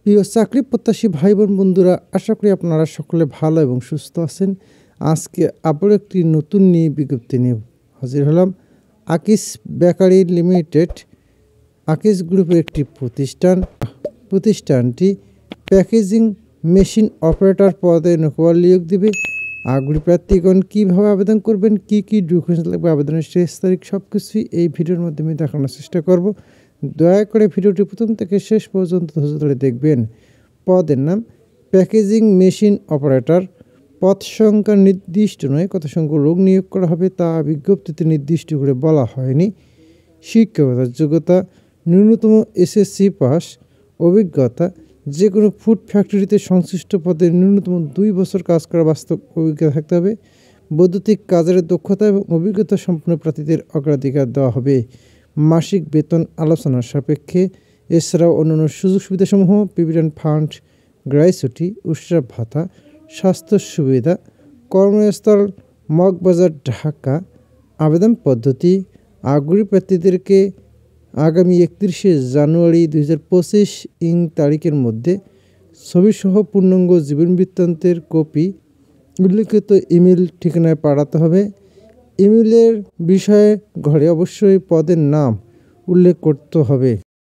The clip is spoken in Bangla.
প্রিয় চাকরি প্রত্যাশী ভাই বোন বন্ধুরা, আশা করি আপনারা সকলে ভালো এবং সুস্থ আছেন। আজকে আবার একটি নতুন বিজ্ঞপ্তি নিয়ে হাজির হলাম। আকিস বেকারি লিমিটেড আকিস গ্রুপের একটি প্রতিষ্ঠানটি প্যাকেজিং মেশিন অপারেটর পদে নিয়োগ দিবে। আগ্রহী প্রার্থীগণ কীভাবে আবেদন করবেন, কী কী ডকুমেন্টস লাগবে, আবেদনের শেষ তারিখ, সব কিছুই এই ভিডিওর মাধ্যমে দেখানোর চেষ্টা করব। দয়া করে ভিডিওটি প্রথম থেকে শেষ পর্যন্ত ধৈর্য ধরে দেখবেন। পদের নাম প্যাকেজিং মেশিন অপারেটর। পদ সংখ্যা নির্দিষ্ট নয়, কত সংখ্যক লোক নিয়োগ করা হবে তা বিজ্ঞপ্তিতে নির্দিষ্ট করে বলা হয়নি। শিক্ষাগত যোগ্যতা ন্যূনতম এসএসসি পাস। অভিজ্ঞতা যে কোনো ফুড ফ্যাক্টরিতে সংশ্লিষ্ট পদে ন্যূনতম 2 বছর কাজ করার বাস্তব অভিজ্ঞতা থাকতে হবে। বৈদ্যুতিক কাজের দক্ষতা এবং অভিজ্ঞতা সম্পন্ন প্রার্থীদের অগ্রাধিকার দেওয়া হবে। মাসিক বেতন আলোচনার সাপেক্ষে। এছাড়াও অন্যান্য সুযোগ সুবিধাসমূহ প্রভিডেন্ট ফান্ড, গ্র্যাচুইটি, উৎসব ভাতা, স্বাস্থ্য সুবিধা। কর্মস্থল মগবাজার, ঢাকা। আবেদন পদ্ধতি আগ্রহী প্রার্থীদেরকে আগামী 31শে জানুয়ারি 2025 তারিখের মধ্যে ছবিসহ পূর্ণাঙ্গ জীবন বৃত্তান্তের কপি উল্লিখিত ইমেল ঠিকানায় পাঠাতে হবে। ইমেলের বিষয়ে ঘরে অবশ্যই পদের নাম উল্লেখ করতে হবে।